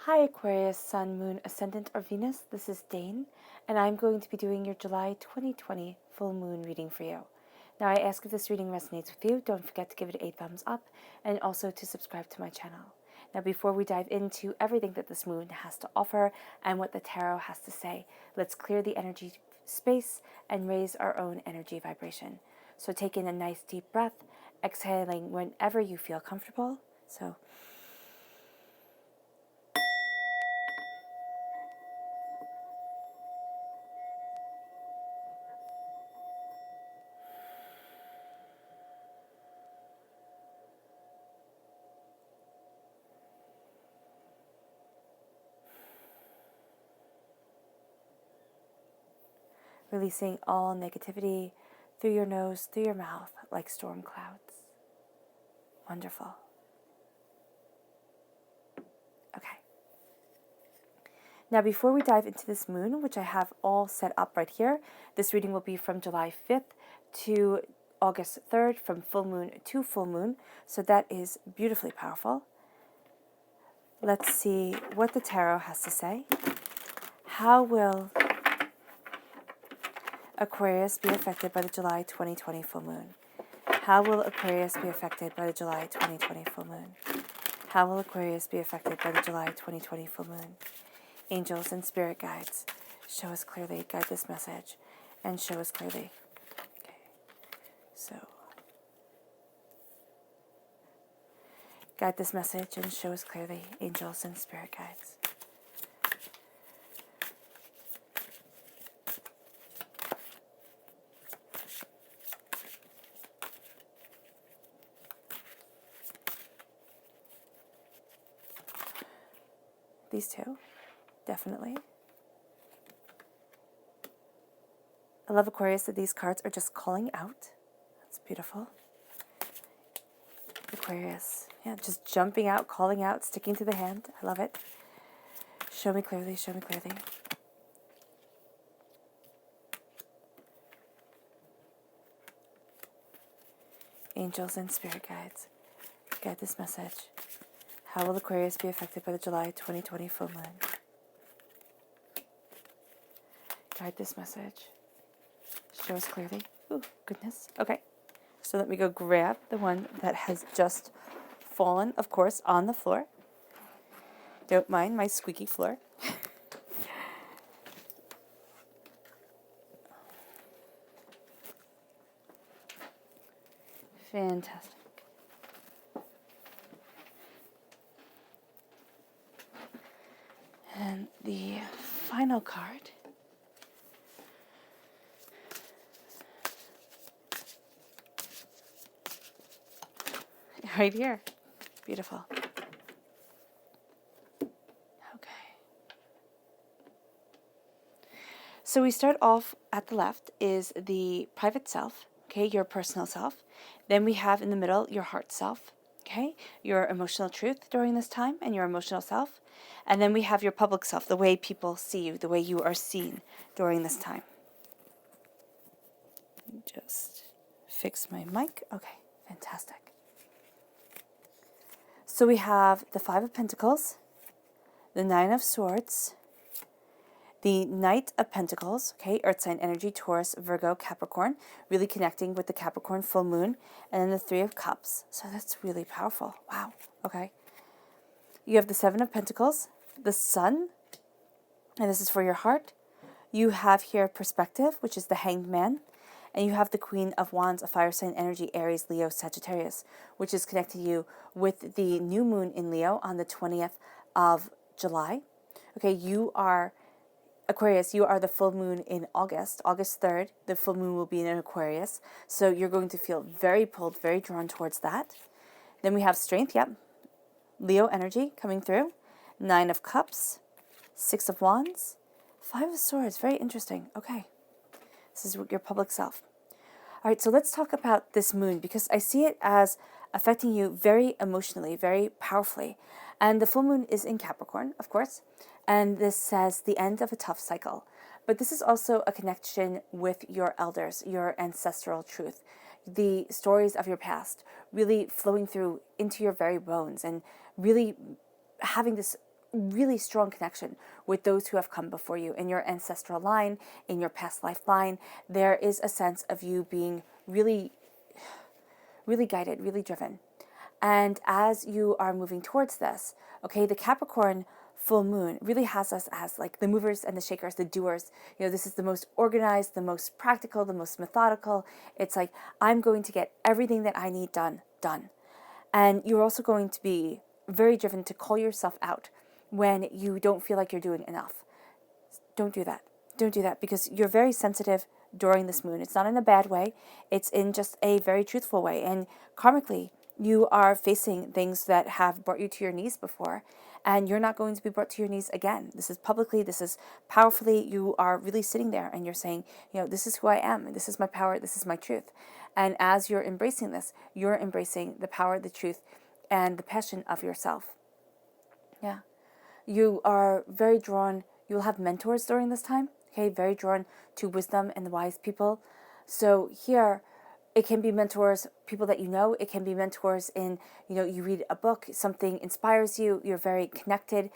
Hi Aquarius, Sun, Moon, Ascendant, or Venus. This is Dane, and I'm going to be doing your July 2020 full moon reading for you. Now, I ask if this reading resonates with you, don't forget to give it a thumbs up, and also to subscribe to my channel. Now, before we dive into everything that this moon has to offer and what the tarot has to say, let's clear the energy space and raise our own energy vibration. So take in a nice deep breath, exhaling whenever you feel comfortable. So releasing all negativity through your nose, through your mouth, like storm clouds. Wonderful. Okay. Now, before we dive into this moon, which I have all set up right here, this reading will be from July 5th to August 3rd, from full moon to full moon. So that is beautifully powerful. Let's see what the tarot has to say. How will Aquarius be affected by the July 2020 full moon? How will Aquarius be affected by the July 2020 full moon? How will Aquarius be affected by the July 2020 full moon? Angels and spirit guides, show us clearly, guide this message, and show us clearly. Okay, so guide this message and show us clearly, angels and spirit guides. These two, definitely. I love, Aquarius, that these cards are just calling out. That's beautiful. Aquarius, yeah, just jumping out, calling out, sticking to the hand. I love it. Show me clearly, show me clearly. Angels and spirit guides, guide this message. How will Aquarius be affected by the July 2020 full moon? Guide this message. Show us clearly. Ooh, goodness. Okay. So let me go grab the one that has just fallen, of course, on the floor. Don't mind my squeaky floor. Fantastic. And the final card right here. Beautiful. Okay. So we start off at the left is the private self, okay, your personal self. Then we have in the middle your heart self, okay, your emotional truth during this time and your emotional self. And then we have your public self, the way people see you, the way you are seen during this time. Just fix my mic. Okay, fantastic. So we have the Five of Pentacles, the Nine of Swords, the Knight of Pentacles, okay, Earth sign energy, Taurus, Virgo, Capricorn, really connecting with the Capricorn full moon, and then the Three of Cups. So that's really powerful. Wow, okay. You have the Seven of Pentacles, the Sun, and this is for your heart. You have here Perspective, which is the Hanged Man, and you have the Queen of Wands, a fire sign energy, Aries, Leo, Sagittarius, which is connecting you with the new moon in Leo on the 20th of July. Okay, you are Aquarius, you are the full moon in August. August 3rd, the full moon will be in Aquarius. So you're going to feel very pulled, very drawn towards that. Then we have Strength, yep. Leo energy coming through. Nine of Cups, Six of Wands, Five of Swords. Very interesting. Okay. This is your public self. All right, so let's talk about this moon because I see it as affecting you very emotionally, very powerfully. And the full moon is in Capricorn, of course. And this says the end of a tough cycle. But this is also a connection with your elders, your ancestral truth, the stories of your past, really flowing through into your very bones and really having this really strong connection with those who have come before you in your ancestral line, in your past life line. There is a sense of you being really, really guided, really driven. And as you are moving towards this, okay, the Capricorn full moon really has us as like the movers and the shakers, the doers. This is the most organized, the most practical, the most methodical. It's like, I'm going to get everything that I need done. And you're also going to be very driven to call yourself out when you don't feel like you're doing enough. Don't do that. Don't do that, because you're very sensitive during this moon. It's not in a bad way. It's in just a very truthful way. And karmically, you are facing things that have brought you to your knees before, and you're not going to be brought to your knees again. This is publicly, this is powerfully. You are really sitting there and you're saying, this is who I am, and this is my power, this is my truth. And as you're embracing this, you're embracing the power, the truth, and the passion of yourself. Yeah. You are very drawn, you'll have mentors during this time, okay, very drawn to wisdom and the wise people. So here, it can be mentors, people that you know. It can be mentors in, you read a book, something inspires you, you're very connected.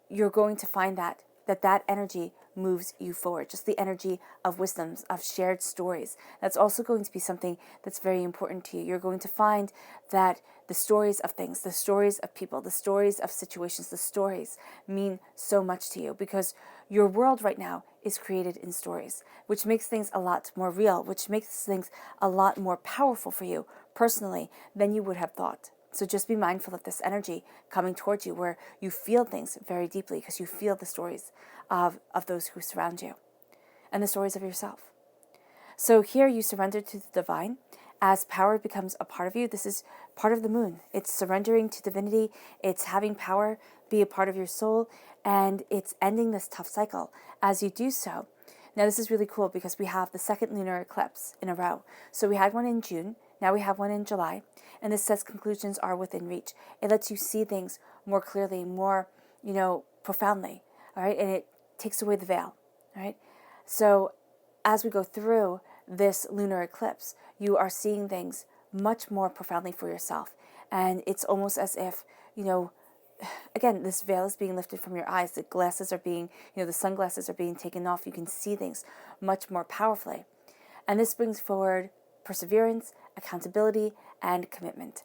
You're going to find that energy moves you forward. Just the energy of wisdoms, of shared stories. That's also going to be something that's very important to you. You're going to find that the stories of things, the stories of people, the stories of situations, the stories mean so much to you, because your world right now is created in stories, which makes things a lot more real, which makes things a lot more powerful for you personally than you would have thought. So just be mindful of this energy coming towards you, where you feel things very deeply because you feel the stories of those who surround you and the stories of yourself. So here you surrender to the divine as power becomes a part of you. This is part of the moon. It's surrendering to divinity. It's having power be a part of your soul, and it's ending this tough cycle as you do so. Now this is really cool because we have the second lunar eclipse in a row. So we had one in June. Now we have one in July, and this says conclusions are within reach. It lets you see things more clearly, more, profoundly, all right? And it takes away the veil, all right? So as we go through this lunar eclipse, you are seeing things much more profoundly for yourself. And it's almost as if, again, this veil is being lifted from your eyes. The glasses are being, the sunglasses are being taken off. You can see things much more powerfully. And this brings forward perseverance, accountability, and commitment.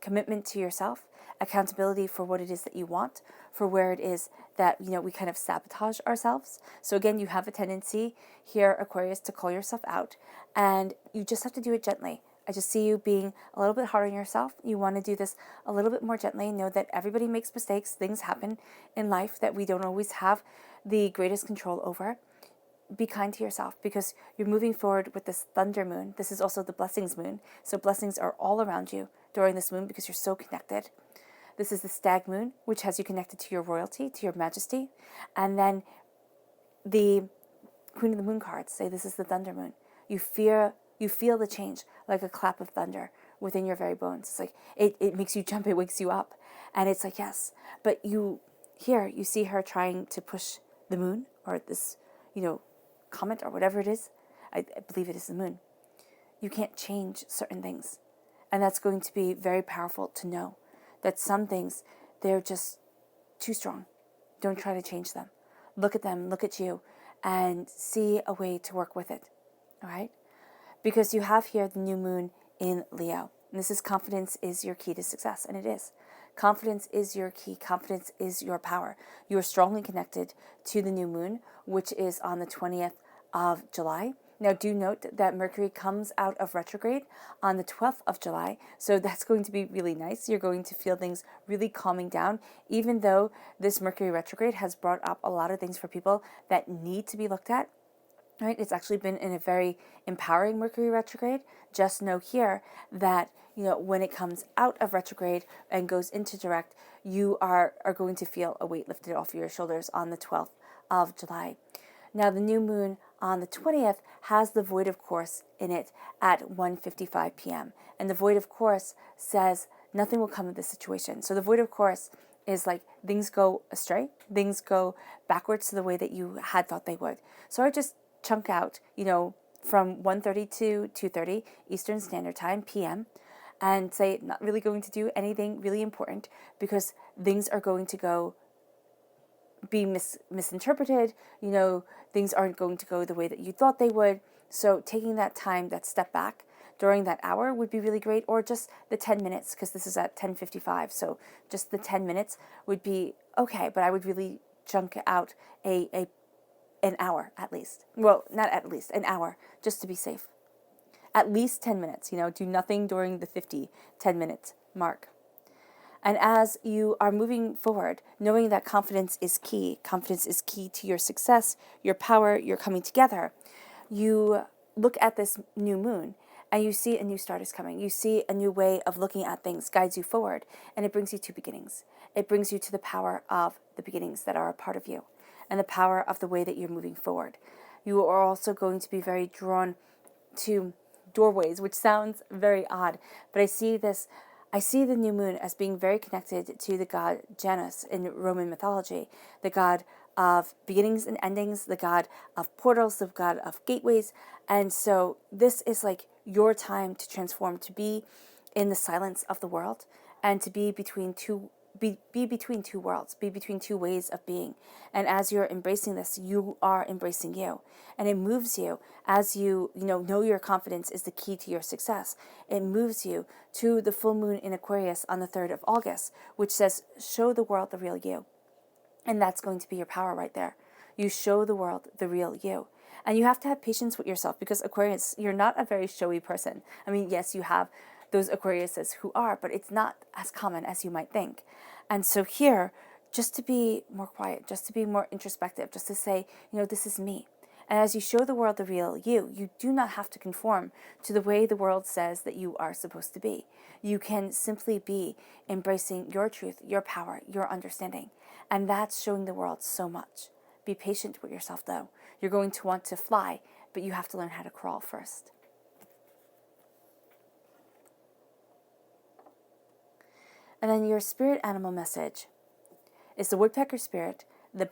Commitment to yourself, accountability for what it is that you want, for where it is that, we kind of sabotage ourselves. So again, you have a tendency here, Aquarius, to call yourself out, and you just have to do it gently. I just see you being a little bit hard on yourself. You want to do this a little bit more gently. Know that everybody makes mistakes. Things happen in life that we don't always have the greatest control over. Be kind to yourself, because you're moving forward with this thunder moon. This is also the blessings moon. So blessings are all around you during this moon because you're so connected. This is the stag moon, which has you connected to your royalty, to your majesty. And then the Queen of the Moon cards say this is the thunder moon. You feel the change like a clap of thunder within your very bones. It's like it makes you jump, it wakes you up. And it's like, yes. But you see her trying to push the moon, or this, comet, or whatever it is. I believe it is the moon. You can't change certain things. And that's going to be very powerful to know that some things, they're just too strong. Don't try to change them. Look at them, look at you, and see a way to work with it. All right? Because you have here the new moon in Leo. And this is confidence is your key to success. And it is. Confidence is your key. Confidence is your power. You are strongly connected to the new moon, which is on the 20th of July. Now, do note that Mercury comes out of retrograde on the 12th of July, so that's going to be really nice. You're going to feel things really calming down, even though this Mercury retrograde has brought up a lot of things for people that need to be looked at. Right? It's actually been in a very empowering Mercury retrograde. Just know here that, when it comes out of retrograde and goes into direct, you are going to feel a weight lifted off your shoulders on the 12th of July. Now, the new moon on the 20th has the void of course in it at 1:55 p.m. And the void of course says nothing will come of this situation. So the void of course is like things go astray, things go backwards to the way that you had thought they would. So I just chunk out, from 1:30 to 2:30 Eastern Standard Time, p.m., and say not really going to do anything really important because things are going to go be misinterpreted. Things aren't going to go the way that you thought they would. So taking that time, that step back during that hour would be really great, or just the 10 minutes, because this is at 10:55. So just the 10 minutes would be okay, but I would really chunk out an hour at least. Well, not at least, an hour, just to be safe. At least 10 minutes, do nothing during the 10-minute mark. And as you are moving forward, knowing that confidence is key to your success, your power, your coming together, you look at this new moon and you see a new start is coming. You see a new way of looking at things guides you forward, and it brings you to beginnings. It brings you to the power of the beginnings that are a part of you and the power of the way that you're moving forward. You are also going to be very drawn to doorways, which sounds very odd, but I see the new moon as being very connected to the god Janus in Roman mythology, the god of beginnings and endings, the god of portals, the god of gateways. And so this is like your time to transform, to be in the silence of the world, and to be between two worlds, be between two ways of being. And as you're embracing this, you are embracing you. And it moves you as you know your confidence is the key to your success. It moves you to the full moon in Aquarius on the 3rd of August, which says, show the world the real you. And that's going to be your power right there. You show the world the real you. And you have to have patience with yourself, because Aquarius, you're not a very showy person. I mean, yes, you have those Aquariuses who are, but it's not as common as you might think. And so here, just to be more quiet, just to be more introspective, just to say, this is me. And as you show the world the real you, you do not have to conform to the way the world says that you are supposed to be. You can simply be embracing your truth, your power, your understanding. And that's showing the world so much. Be patient with yourself, though. You're going to want to fly, but you have to learn how to crawl first. And then your spirit animal message is the woodpecker spirit, the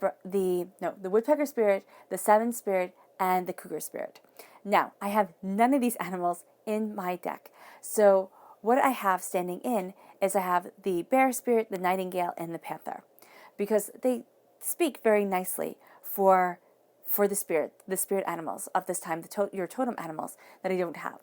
woodpecker spirit, the salmon spirit, and the cougar spirit. Now, I have none of these animals in my deck. So what I have standing in is I have the bear spirit, the nightingale, and the panther, because they speak very nicely for the spirit animals of this time, your totem animals that I don't have.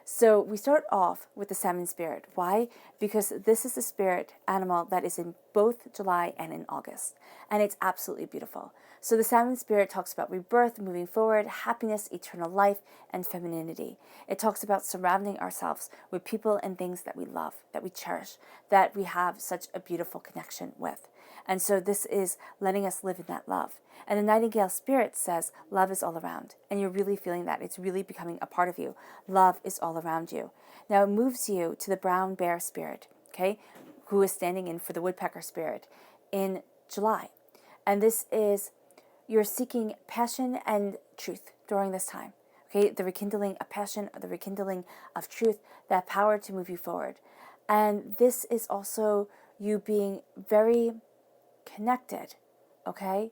So we start off with the salmon spirit. Why? Because this is the spirit animal that is in both July and in August. And it's absolutely beautiful. So the salmon spirit talks about rebirth, moving forward, happiness, eternal life, and femininity. It talks about surrounding ourselves with people and things that we love, that we cherish, that we have such a beautiful connection with. And so this is letting us live in that love. And the nightingale spirit says love is all around. And you're really feeling that. It's really becoming a part of you. Love is all around you. Now it moves you to the brown bear spirit, okay, who is standing in for the woodpecker spirit in July. And this is, you're seeking passion and truth during this time. Okay, the rekindling of passion, the rekindling of truth, that power to move you forward. And this is also you being very connected, okay,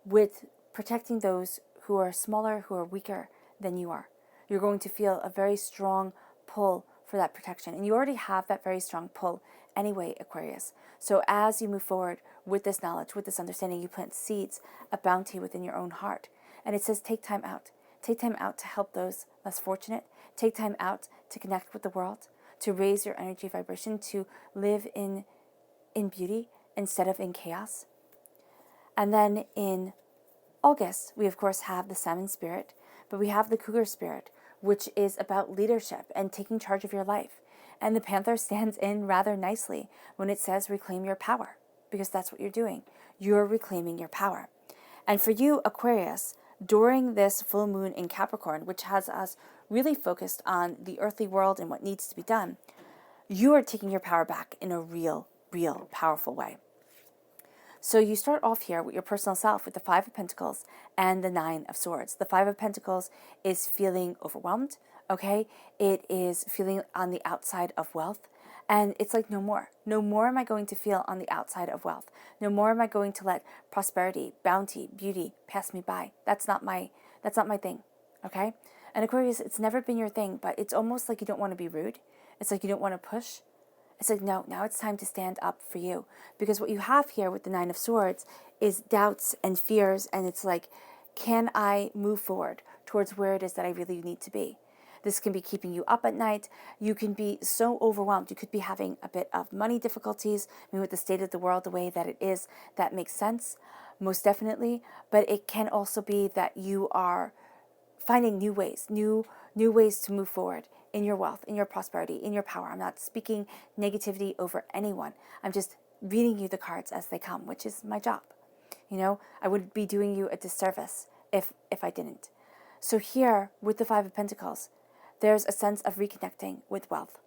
with protecting those who are smaller, who are weaker than you are. You're going to feel a very strong pull for that protection. And you already have that very strong pull anyway, Aquarius. So as you move forward with this knowledge, with this understanding, you plant seeds of bounty within your own heart. And it says take time out. Take time out to help those less fortunate. Take time out to connect with the world, to raise your energy vibration, to live in beauty instead of in chaos. And then in August, we of course have the salmon spirit, but we have the cougar spirit, which is about leadership and taking charge of your life. And the panther stands in rather nicely when it says reclaim your power, because that's what you're doing. You're reclaiming your power. And for you, Aquarius, during this full moon in Capricorn, which has us really focused on the earthly world and what needs to be done, you are taking your power back in a real powerful way. So you start off here with your personal self with the 5 of Pentacles and the 9 of Swords. The 5 of Pentacles is feeling overwhelmed, okay? It is feeling on the outside of wealth. And it's like, no more. No more am I going to feel on the outside of wealth. No more am I going to let prosperity, bounty, beauty pass me by. That's not my thing, okay? And Aquarius, it's never been your thing, but it's almost like you don't want to be rude. It's like you don't want to push. It's like, no, now it's time to stand up for you. Because what you have here with the Nine of Swords is doubts and fears. And it's like, can I move forward towards where it is that I really need to be? This can be keeping you up at night. You can be so overwhelmed. You could be having a bit of money difficulties. I mean, with the state of the world, the way that it is, that makes sense, most definitely. But it can also be that you are finding new ways, new ways to move forward in your wealth, in your prosperity, in your power. I'm not speaking negativity over anyone. I'm just reading you the cards as they come, which is my job. I would be doing you a disservice if I didn't. So here, with the Five of Pentacles, there's a sense of reconnecting with wealth,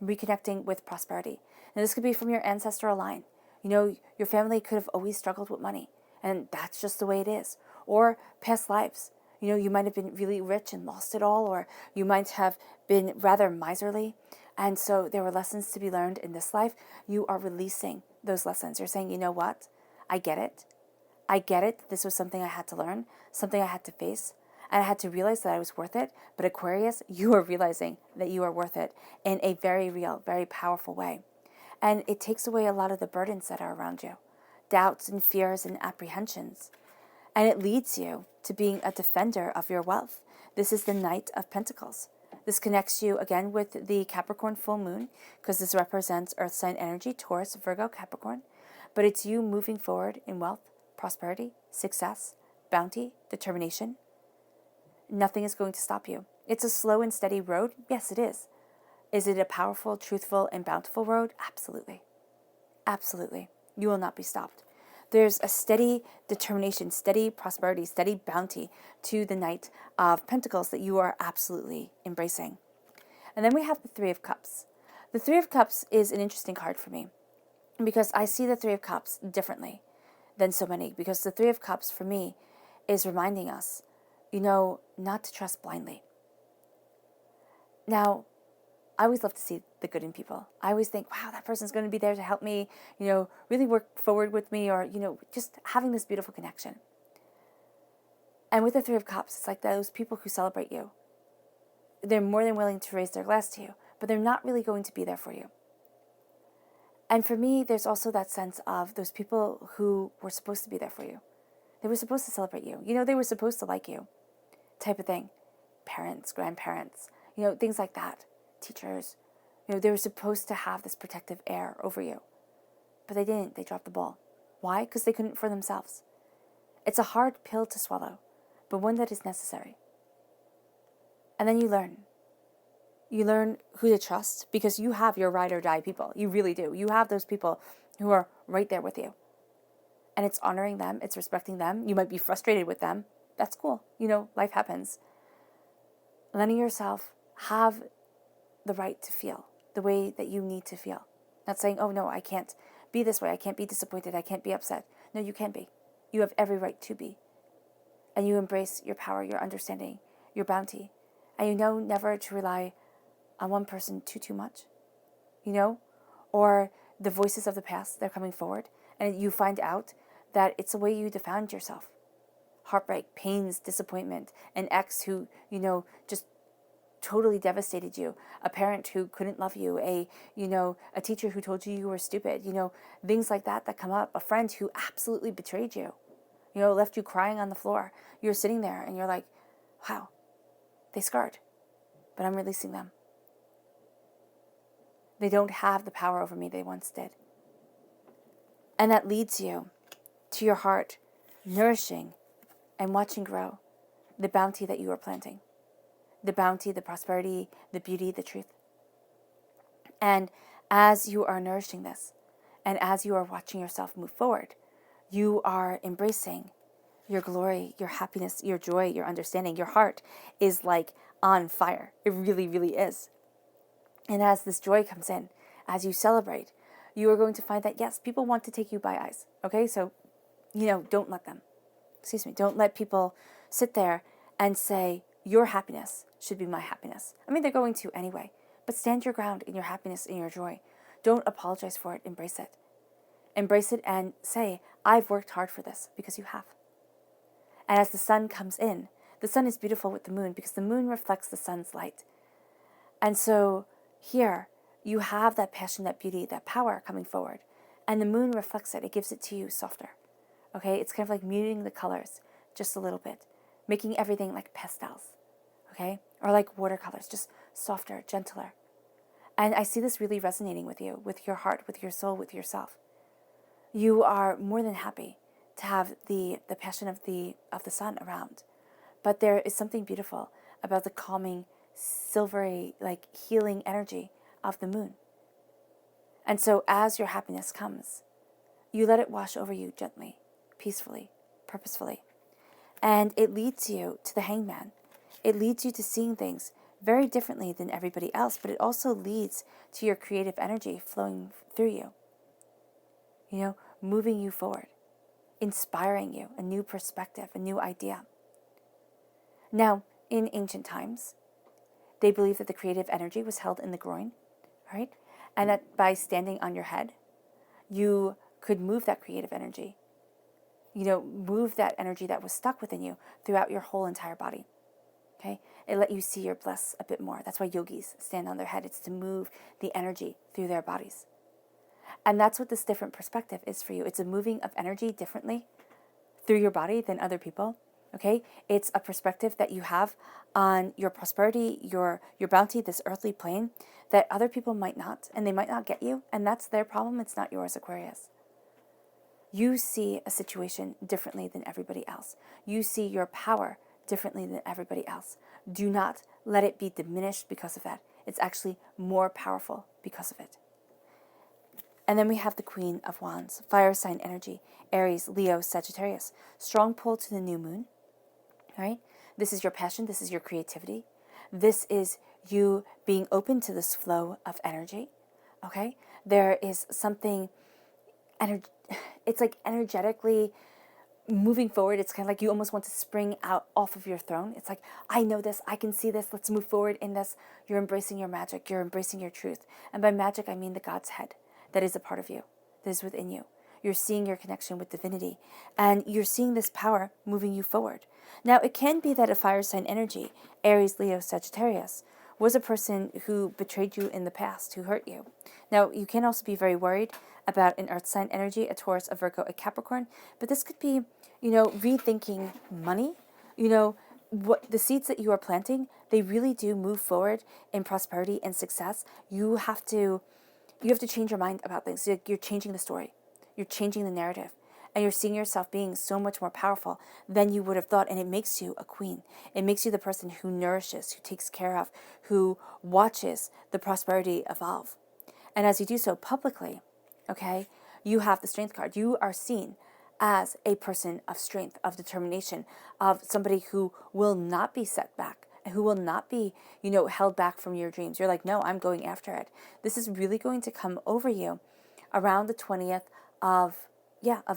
reconnecting with prosperity. Now, this could be from your ancestral line. Your family could have always struggled with money, and that's just the way it is. Or past lives. You might have been really rich and lost it all, or you might have been rather miserly. And so there were lessons to be learned in this life. You are releasing those lessons. You're saying, you know what? I get it. I get it. This was something I had to learn, something I had to face. And I had to realize that I was worth it. But Aquarius, you are realizing that you are worth it in a very real, very powerful way. And it takes away a lot of the burdens that are around you, doubts and fears and apprehensions. And it leads you to being a defender of your wealth. This is the Knight of Pentacles. This connects you again with the Capricorn full moon, because this represents earth sign energy, Taurus, Virgo, Capricorn. But it's you moving forward in wealth, prosperity, success, bounty, determination. Nothing is going to stop you. It's a slow and steady road. Yes, it is. Is it a powerful, truthful, and bountiful road? Absolutely. Absolutely. You will not be stopped. There's a steady determination, steady prosperity, steady bounty to the Knight of Pentacles that you are absolutely embracing. And then we have the Three of Cups. The Three of Cups is an interesting card for me because I see the Three of Cups differently than so many, because the Three of Cups for me is reminding us, not to trust blindly. Now, I always love to see the good in people. I always think, wow, that person's going to be there to help me, really work forward with me, or, just having this beautiful connection. And with the Three of Cups, it's like those people who celebrate you. They're more than willing to raise their glass to you, but they're not really going to be there for you. And for me, there's also that sense of those people who were supposed to be there for you. They were supposed to celebrate you. They were supposed to like you, type of thing. Parents, grandparents, things like that. Teachers, they were supposed to have this protective air over you, but they didn't. They dropped the ball. Why? Because they couldn't for themselves. It's a hard pill to swallow, but one that is necessary. And then you learn. You learn who to trust, because you have your ride or die people. You really do. You have those people who are right there with you. And it's honoring them. It's respecting them. You might be frustrated with them. That's cool. Life happens. Letting yourself have the right to feel the way that you need to feel. Not saying, oh no, I can't be this way. I can't be disappointed. I can't be upset. No, you can be. You have every right to be. And you embrace your power, your understanding, your bounty. And you know never to rely on one person too much. Or the voices of the past, they're coming forward. And you find out that it's the way you defend yourself. Heartbreak, pains, disappointment, an ex who, just totally devastated you, a parent who couldn't love you, a teacher who told you were stupid, things like that come up, a friend who absolutely betrayed you, left you crying on the floor. You're sitting there and you're like, wow, they scarred, but I'm releasing them. They don't have the power over me they once did. And that leads you to your heart, nourishing and watching grow the bounty that you are planting. The bounty, the prosperity, the beauty, the truth. And as you are nourishing this, and as you are watching yourself move forward, you are embracing your glory, your happiness, your joy, your understanding. Your heart is like on fire. It really, really is. And as this joy comes in, as you celebrate, you are going to find that, yes, people want to take you by eyes. Okay, so, don't let them. Don't let people sit there and say, your happiness should be my happiness. I mean, they're going to anyway. But stand your ground in your happiness and your joy. Don't apologize for it. Embrace it. Embrace it and say, I've worked hard for this, because you have. And as the sun comes in, the sun is beautiful with the moon because the moon reflects the sun's light. And so here, you have that passion, that beauty, that power coming forward. And the moon reflects it. It gives it to you softer. Okay? It's kind of like muting the colors just a little bit, making everything like pastels. Okay? Or like watercolors, just softer, gentler. And I see this really resonating with you, with your heart, with your soul, with yourself. You are more than happy to have the passion of the sun around. But there is something beautiful about the calming, silvery, like healing energy of the moon. And so as your happiness comes, you let it wash over you gently, peacefully, purposefully. And it leads you to the hangman. It leads you to seeing things very differently than everybody else, but it also leads to your creative energy flowing through you, moving you forward, inspiring you, a new perspective, a new idea. Now, in ancient times, they believed that the creative energy was held in the groin, right? And that by standing on your head, you could move that creative energy, move that energy that was stuck within you throughout your whole entire body. Okay? It let you see your bliss a bit more. That's why yogis stand on their head. It's to move the energy through their bodies. And that's what this different perspective is for you. It's a moving of energy differently through your body than other people. Okay? It's a perspective that you have on your prosperity, your bounty, this earthly plane, that other people might not, and they might not get you, and that's their problem. It's not yours, Aquarius. You see a situation differently than everybody else. You see your power differently than everybody else. Do not let it be diminished because of that. It's actually more powerful because of it. And then we have the Queen of Wands, fire sign energy, Aries, Leo, Sagittarius. Strong pull to the new moon, right? This is your passion. This is your creativity. This is you being open to this flow of energy, okay? There is something, it's like energetically moving forward. It's kind of like you almost want to spring out off of your throne. It's like, I know this, I can see this, let's move forward in this. You're embracing your magic, you're embracing your truth. And by magic, I mean the God's head that is a part of you, that is within you. You're seeing your connection with divinity, and you're seeing this power moving you forward. Now, it can be that a fire sign energy, Aries, Leo, Sagittarius, was a person who betrayed you in the past, who hurt you. Now, you can also be very worried about an earth sign energy, a Taurus, a Virgo, a Capricorn, but this could be, rethinking money. What the seeds that you are planting, they really do move forward in prosperity and success. You have to change your mind about things. You're changing the story. You're changing the narrative. And you're seeing yourself being so much more powerful than you would have thought. And it makes you a queen. It makes you the person who nourishes, who takes care of, who watches the prosperity evolve. And as you do so publicly, okay, you have the Strength card. You are seen as a person of strength, of determination, of somebody who will not be set back, who will not be, held back from your dreams. You're like, no, I'm going after it. This is really going to come over you around the 20th of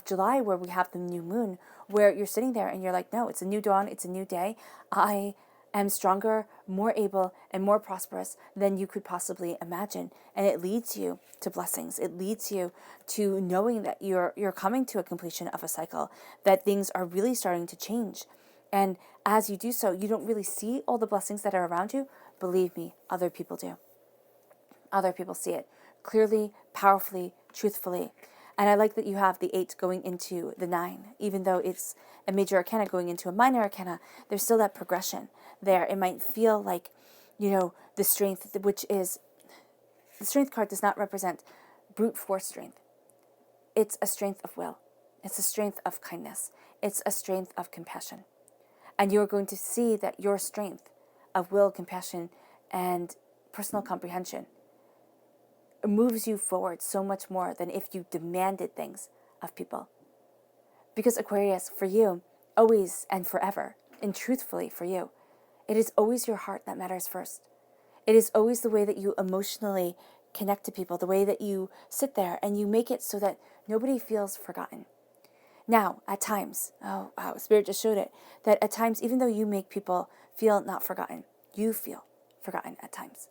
July, where we have the new moon, where you're sitting there and you're like, no, it's a new dawn, it's a new day. I am stronger, more able, and more prosperous than you could possibly imagine. And it leads you to blessings. It leads you to knowing that you're coming to a completion of a cycle, that things are really starting to change. And as you do so, you don't really see all the blessings that are around you. Believe me, other people do. Other people see it clearly, powerfully, truthfully. And I like that you have the 8 going into the 9. Even though it's a major arcana going into a minor arcana, there's still that progression there. It might feel like, the strength, which is, the Strength card does not represent brute force strength. It's a strength of will. It's a strength of kindness. It's a strength of compassion. And you're going to see that your strength of will, compassion, and personal comprehension moves you forward so much more than if you demanded things of people. Because Aquarius, for you, always and forever, and truthfully for you, it is always your heart that matters first. It is always the way that you emotionally connect to people, the way that you sit there and you make it so that nobody feels forgotten. Now, at times, oh wow, Spirit just showed it, that at times, even though you make people feel not forgotten, you feel forgotten at times.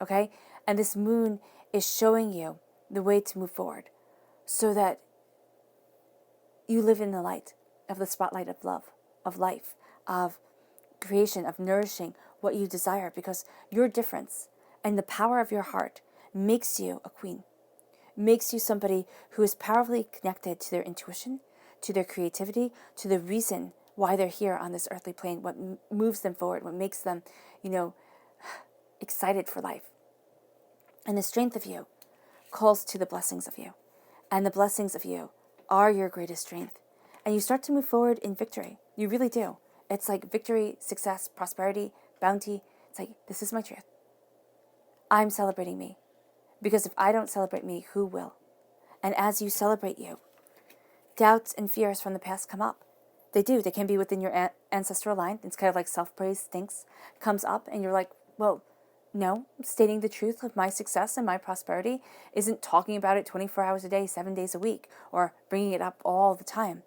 Okay? And this moon is showing you the way to move forward so that you live in the light of the spotlight of love, of life, of creation, of nourishing what you desire, because your difference and the power of your heart makes you a queen, makes you somebody who is powerfully connected to their intuition, to their creativity, to the reason why they're here on this earthly plane, what moves them forward, what makes them, excited for life. And the strength of you calls to the blessings of you. And the blessings of you are your greatest strength. And you start to move forward in victory. You really do. It's like victory, success, prosperity, bounty. It's like, this is my truth. I'm celebrating me. Because if I don't celebrate me, who will? And as you celebrate you, doubts and fears from the past come up. They do. They can be within your ancestral line. It's kind of like self-praise stinks. Comes up and you're like, well, no, stating the truth of my success and my prosperity isn't talking about it 24 hours a day, 7 days a week, or bringing it up all the time.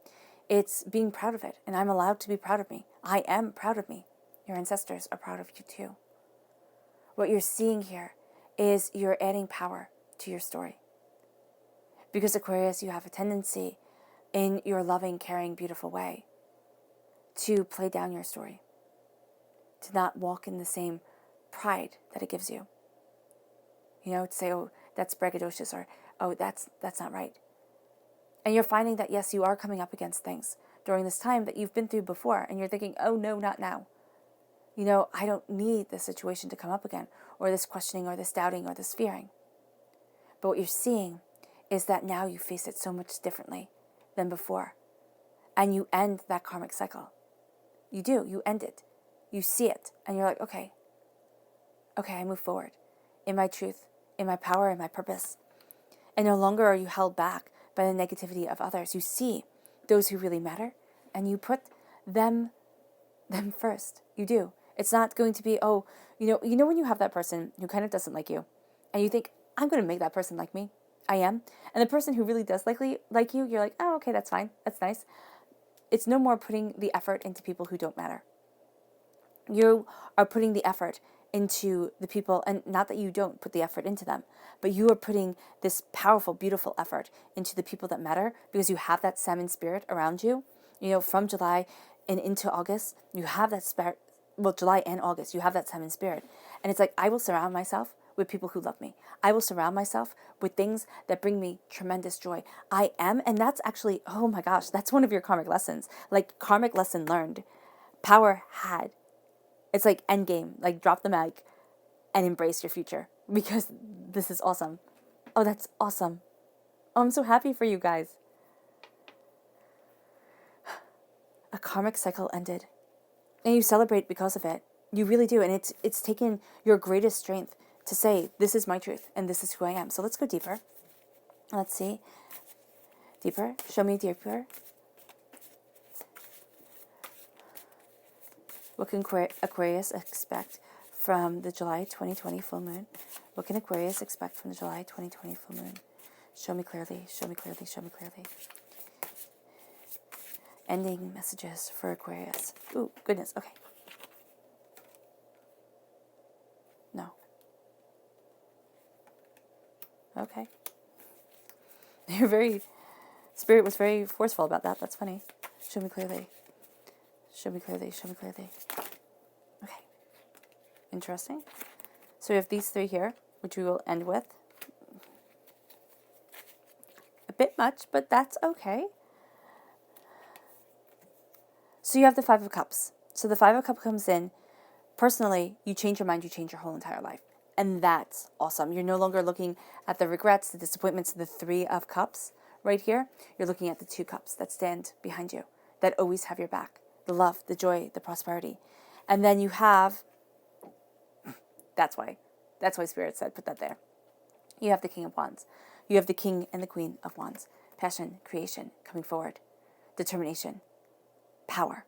It's being proud of it, and I'm allowed to be proud of me. I am proud of me. Your ancestors are proud of you too. What you're seeing here is you're adding power to your story. Because Aquarius, you have a tendency in your loving, caring, beautiful way to play down your story, to not walk in the same pride that it gives you. To say, oh, that's braggadocious, or, oh, that's not right. And you're finding that, yes, you are coming up against things during this time that you've been through before, and you're thinking, oh, no, not now. I don't need this situation to come up again, or this questioning, or this doubting, or this fearing. But what you're seeing is that now you face it so much differently than before. And you end that karmic cycle. You do. You end it. You see it. And you're like, okay, I move forward in my truth, in my power, in my purpose. And no longer are you held back by the negativity of others. You see those who really matter, and you put them first. You do. It's not going to be, oh, when you have that person who kind of doesn't like you, and you think, I'm going to make that person like me. I am. And the person who really does like you, you're like, oh, okay, that's fine. That's nice. It's no more putting the effort into people who don't matter. You are putting the effort into the people, and not that you don't put the effort into them, but you are putting this powerful, beautiful effort into the people that matter, because you have that salmon spirit around you. From July and into August, you have that spirit. Well, July and August, you have that salmon spirit. And it's like, I will surround myself with people who love me. I will surround myself with things that bring me tremendous joy. I am, and that's actually, oh my gosh, that's one of your karmic lessons. Like, karmic lesson learned. Power had. It's like endgame, like drop the mic and embrace your future, because this is awesome. Oh, that's awesome. Oh, I'm so happy for you guys. A karmic cycle ended, and you celebrate because of it. You really do, and it's taken your greatest strength to say, this is my truth, and this is who I am. So let's go deeper. Let's see. Deeper. Show me deeper. What can Aquarius expect from the July 2020 full moon? What can Aquarius expect from the July 2020 full moon? Show me clearly, show me clearly, show me clearly. Ending messages for Aquarius. Ooh, goodness, okay. No. Okay. Spirit was very forceful about that. That's funny. Show me clearly. Show me clearly, show me clearly. Okay. Interesting. So we have these three here, which we will end with. A bit much, but that's okay. So you have the Five of Cups. So the Five of Cups comes in. Personally, you change your mind, you change your whole entire life. And that's awesome. You're no longer looking at the regrets, the disappointments, the Three of Cups right here. You're looking at the Two Cups that stand behind you, that always have your back. The love, the joy, the prosperity. And then you have, that's why Spirit said, put that there. You have the King of Wands. You have the King and the Queen of Wands. Passion, creation, coming forward, determination, power.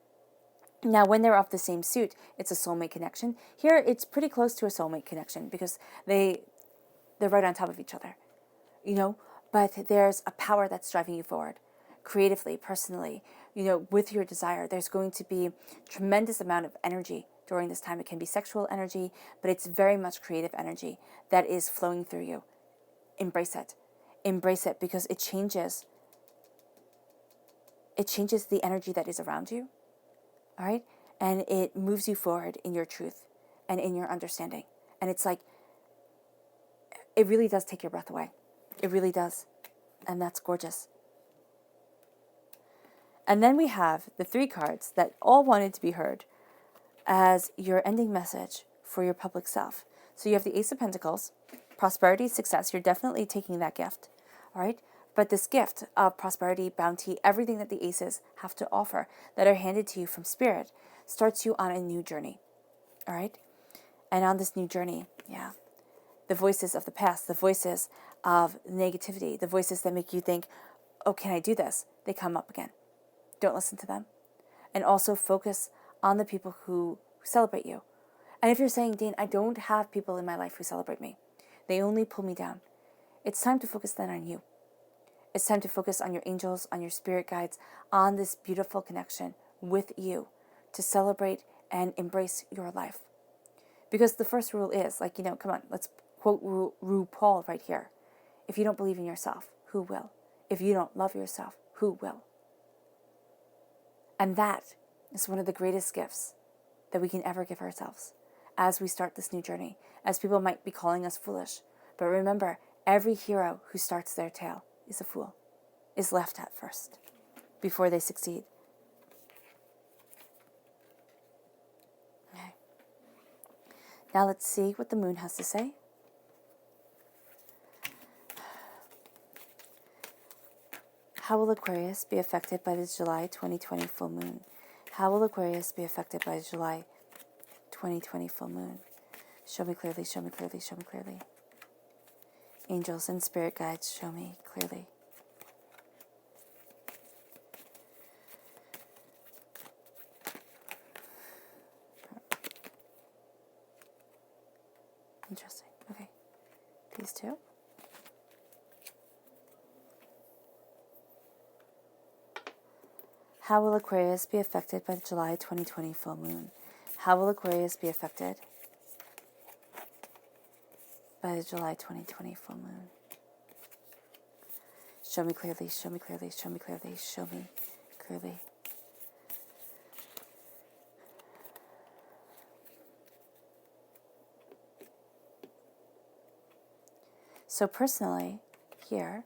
Now, when they're of the same suit, it's a soulmate connection. Here, it's pretty close to a soulmate connection because they're right on top of each other, But there's a power that's driving you forward, creatively, personally, with your desire. There's going to be tremendous amount of energy during this time. It can be sexual energy, but it's very much creative energy that is flowing through you. Embrace it. Embrace it, because it changes the energy that is around you. All right? And it moves you forward in your truth and in your understanding. And it's like, it really does take your breath away. It really does. And that's gorgeous. And then we have the 3 cards that all wanted to be heard as your ending message for your public self. So you have the Ace of Pentacles, prosperity, success. You're definitely taking that gift, all right? But this gift of prosperity, bounty, everything that the aces have to offer that are handed to you from Spirit starts you on a new journey, all right? And on this new journey, the voices of the past, the voices of negativity, the voices that make you think, oh, can I do this? They come up again. Don't listen to them. And also focus on the people who celebrate you. And if you're saying, Dane, I don't have people in my life who celebrate me. They only pull me down. It's time to focus then on you. It's time to focus on your angels, on your spirit guides, on this beautiful connection with you to celebrate and embrace your life. Because the first rule is, come on, let's quote RuPaul right here. If you don't believe in yourself, who will? If you don't love yourself, who will? And that is one of the greatest gifts that we can ever give ourselves as we start this new journey, as people might be calling us foolish. But remember, every hero who starts their tale is a fool, is left at first, before they succeed. Okay. Now let's see what the moon has to say. How will Aquarius be affected by the July 2020 full moon? How will Aquarius be affected by the July 2020 full moon? Show me clearly, show me clearly, show me clearly. Angels and spirit guides, show me clearly. Interesting. Okay. These 2. How will Aquarius be affected by the July 2020 full moon? How will Aquarius be affected by the July 2020 full moon? Show me clearly, show me clearly, show me clearly, show me clearly. So personally, here,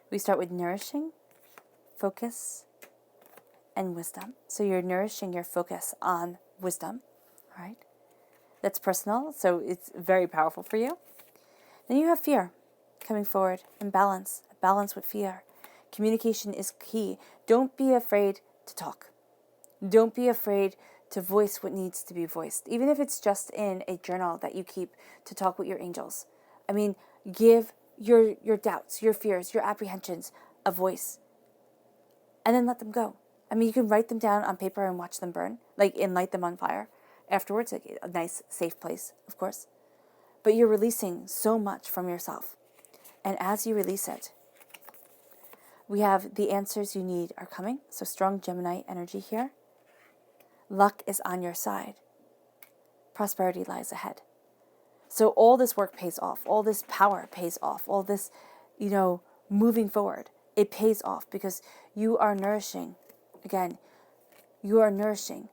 we start with nourishing, focus, and wisdom. So you're nourishing your focus on wisdom, right? That's personal, so it's very powerful for you. Then you have fear coming forward and balance with fear. Communication is key. Don't be afraid to talk. Don't be afraid to voice what needs to be voiced, even if it's just in a journal that you keep to talk with your angels. I mean, give your doubts, your fears, your apprehensions a voice, and then let them go. I mean, you can write them down on paper and watch them burn, and light them on fire afterwards, a nice, safe place, of course. But you're releasing so much from yourself. And as you release it, we have the answers you need are coming. So strong Gemini energy here. Luck is on your side. Prosperity lies ahead. So all this work pays off. All this power pays off. All this, moving forward, it pays off because you are nourishing. Again, you are nourishing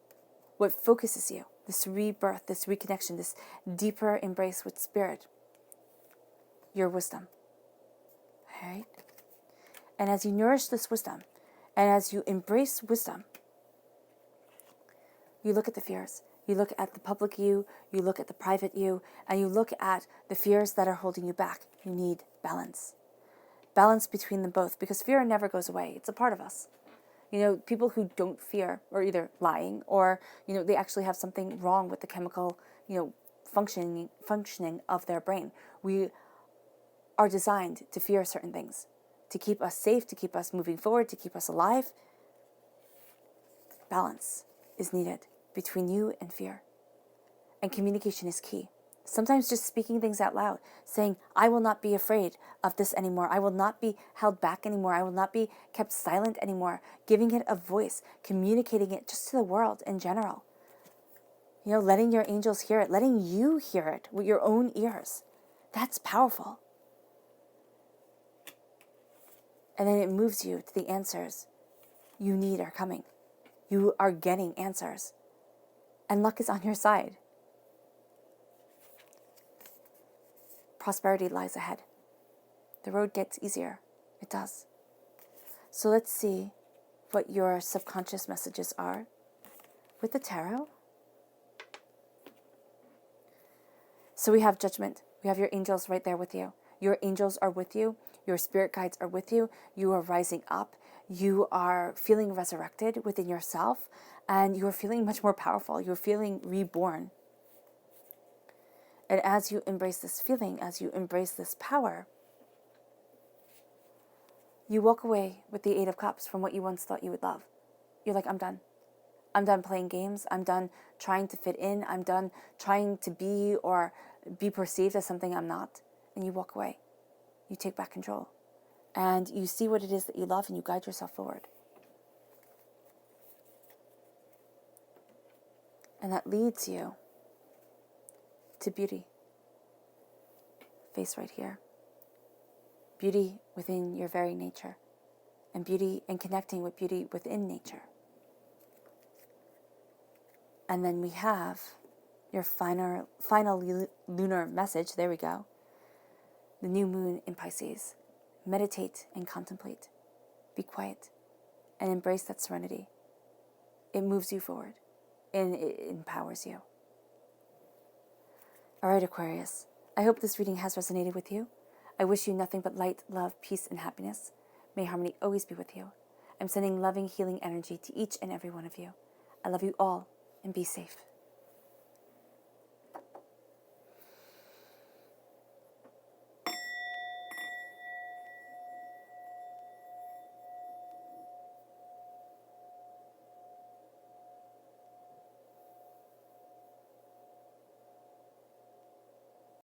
what focuses you. This rebirth, this reconnection, this deeper embrace with spirit. Your wisdom. All right? And as you nourish this wisdom, and as you embrace wisdom, you look at the fears. You look at the public you look at the private you, and you look at the fears that are holding you back. You need balance. Balance between them both, because fear never goes away. It's a part of us. People who don't fear are either lying or, they actually have something wrong with the chemical, functioning of their brain. We are designed to fear certain things, to keep us safe, to keep us moving forward, to keep us alive. Balance is needed between you and fear. And communication is key. Sometimes just speaking things out loud, saying, I will not be afraid of this anymore. I will not be held back anymore. I will not be kept silent anymore. Giving it a voice, communicating it just to the world in general. Letting your angels hear it, letting you hear it with your own ears. That's powerful. And then it moves you to the answers you need are coming. You are getting answers. And luck is on your side. prosperity lies ahead. The road gets easier. It does. So let's see what your subconscious messages are with the tarot. So we have Judgment. We have your angels right there with you. Your angels are with you. Your spirit guides are with you. You are rising up. You are feeling resurrected within yourself, and you are feeling much more powerful. You're feeling reborn. And as you embrace this feeling, as you embrace this power, you walk away with the Eight of Cups from what you once thought you would love. You're like, I'm done. I'm done playing games. I'm done trying to fit in. I'm done trying to be or be perceived as something I'm not. And you walk away. You take back control. And you see what it is that you love, and you guide yourself forward. And that leads you to beauty. Face right here. Beauty within your very nature. And beauty and connecting with beauty within nature. And then we have your final lunar message. There we go. The new moon in Pisces. Meditate and contemplate. Be quiet and embrace that serenity. It moves you forward and it empowers you. All right, Aquarius. I hope this reading has resonated with you. I wish you nothing but light, love, peace, and happiness. May harmony always be with you. I'm sending loving, healing energy to each and every one of you. I love you all, and be safe.